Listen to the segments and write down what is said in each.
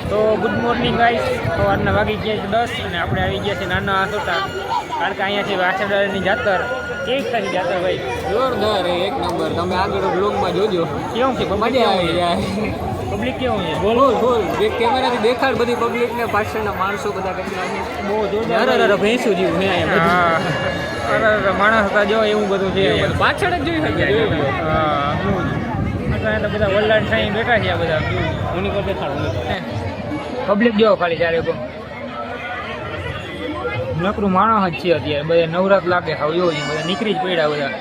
તો good morning guys, સવારના વાગી ગયા છે 10 અને આપણે આવી ગયા છે નાના આસોટા, કારણ કે અહીંયાથી વાછરડાની જાતર. કેવી થાય જાતર ભાઈ? જોરદાર, એક નંબર. તમે આગળ બ્લોગમાં જોજો કેવું છે, મજા આવી જાય. પબ્લિક કેવું છે? બોલ બોલ, જે કેમેરાથી દેખાડ બધી પબ્લિકને, પાછળના માણસો બધા કેટલા છે. બહુ જોરદાર. અરે ભેંસું જેવું છે અહીંયા બધું. અરે માણસ હતા જો એવું બધું છે પાછળ જ જોઈ શકે. હા, તો બધા વલ્લાડ સાઈ બેઠા છે આ બધા. ઉની પર દેખાડું પબ્લિક જો ખાલી ચારે કો નકરું માણસ જ છે અત્યારે. બધા નવરાત લાગે હાવ એવો છે, બધા નીકળી જ પડ્યા બધા.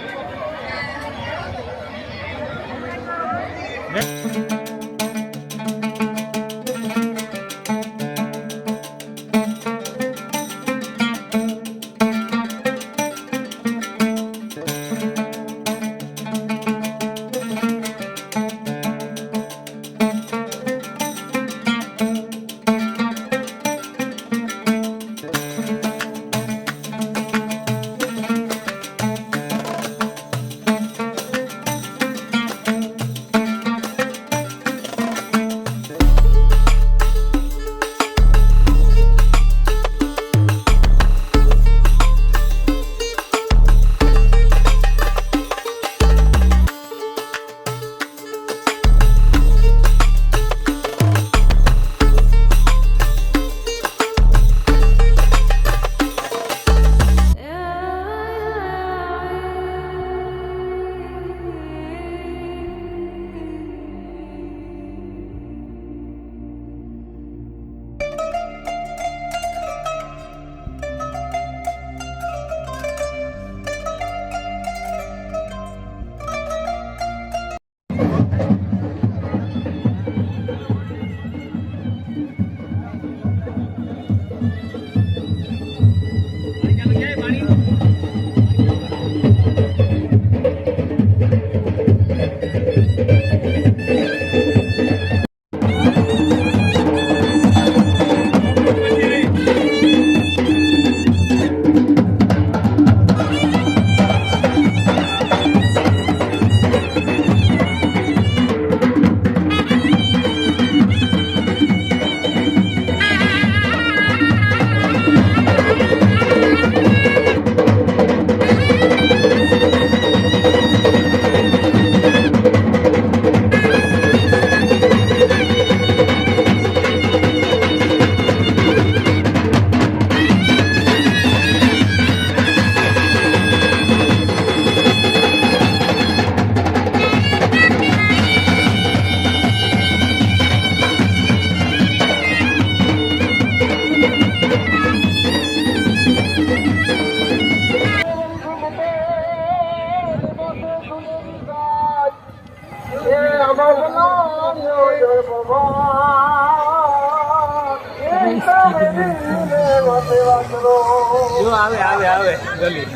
જો આવે આવે આવે ગલી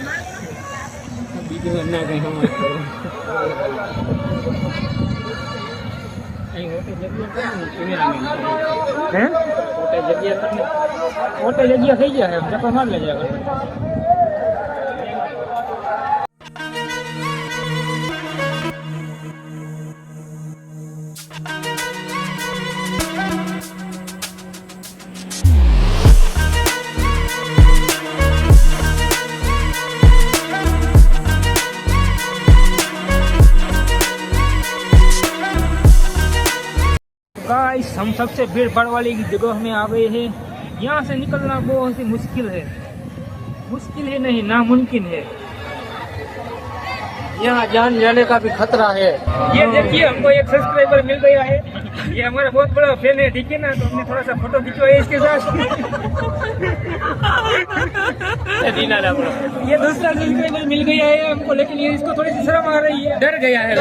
બીજું ના કઈ સમજ મોટી જગ્યા થઈ ગયા ચક્કર માર લેજે. गाइस, हम सबसे भीड़ भाड़ वाली जगह में आ गए हैं. यहाँ से निकलना बहुत ही मुश्किल है नहीं, नामुमकिन है. यहाँ जान जाने का भी खतरा है. ये देखिए, हमको एक सब्सक्राइबर मिल गया है. ये हमारा बहुत बड़ा फैन है, ठीक है ना? तो हमने थोड़ा सा फोटो खिंचवाया इसके साथ. ये दूसरा सब्सक्राइबर मिल गया है हमको, लेकिन ये इसको थोड़ी सी शर्म आ रही है, डर गया है.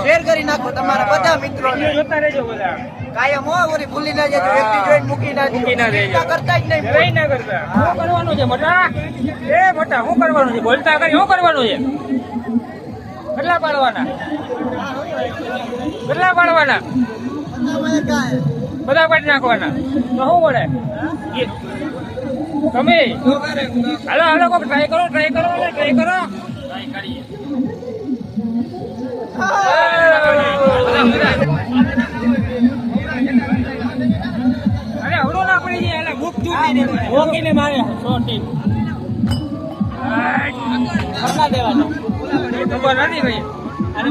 શેર કરી નાખો તમારા બધા મિત્રોને. જોતા રહેજો બધા. કાયમ હો, ઓલી ભૂલી ના જજો, વ્યક્તિ જોઈને મૂકી ના દેજો. કરતા જ નહીં. રહી ના કરતા. શું કરવાનું છે મોટા? એ મોટા, શું કરવાનું છે? બોલતા કરી શું કરવાનું છે? કેટલા પાડવાના? બધા પાડી નાખવાના. તો શું પડે? તમે હાલો હાલો કોક ટ્રાય કરો કરીએ. મોકીને મારે છોટી ખબર દેવાનો એ તો બોલ નથી ભાઈ અરે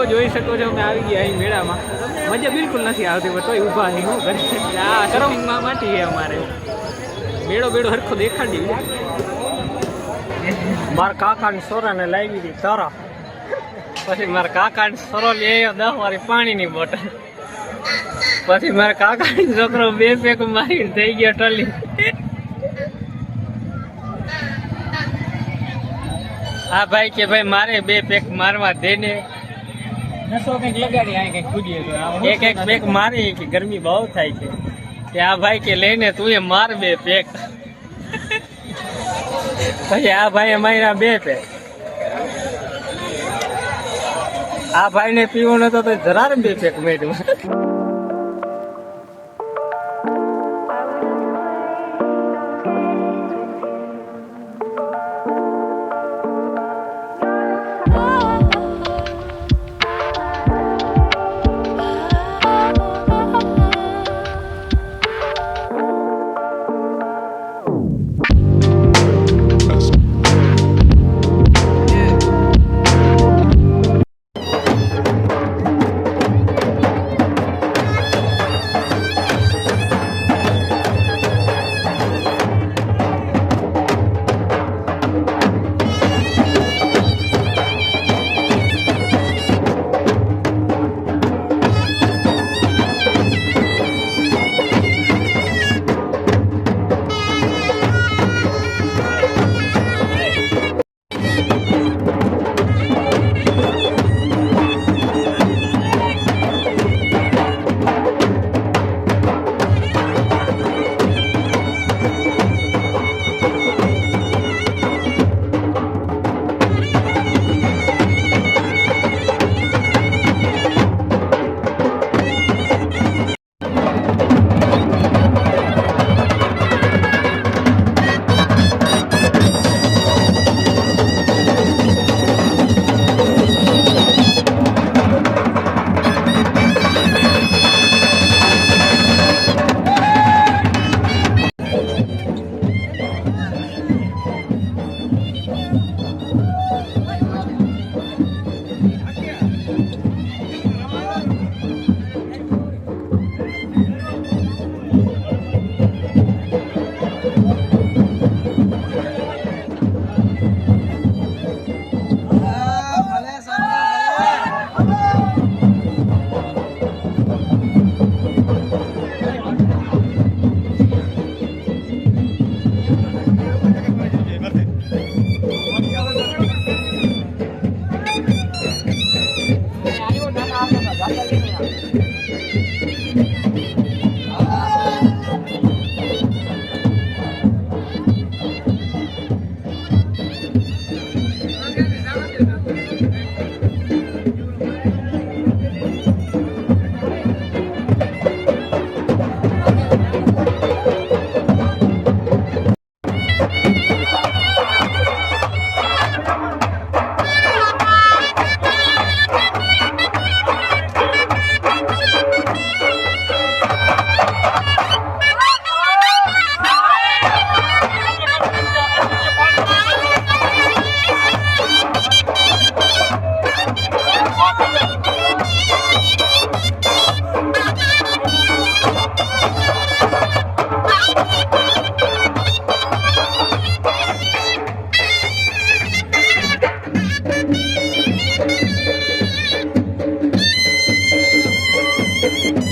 જોઈ શકો છો અમે આવી ગયા અહીં મેળામાં મજા બિલકુલ નથી આવતી પણ તોય ઊભા અહીં શું કરી આ શરમમાં માટી છે અમારે મેળો બેડો હરખો દેખાડી મારા કાકાની સોરાને લાવી હતી તારા પછી મારા કાકાની સરો લે 10 વાળી પાણીની બોટલ પછી મારા કાકાની છોકરો 2 પેક મારીને થઈ ગયો ટલી હા ભાઈ કે ભાઈ મારે 2 પેક મારવા દેને નસો કંઈક લગાડી આ કંઈક ખુદીએ તો એક પેક મારી કે ગરમી બહુ થાય છે કે આ ભાઈ કે લઈને તું એ માર 2 પેક પછી આ ભાઈ અમારા 2 પેક આ ભાઈને પીવું નતો તો જરા 2 પેક મેળ્યું છે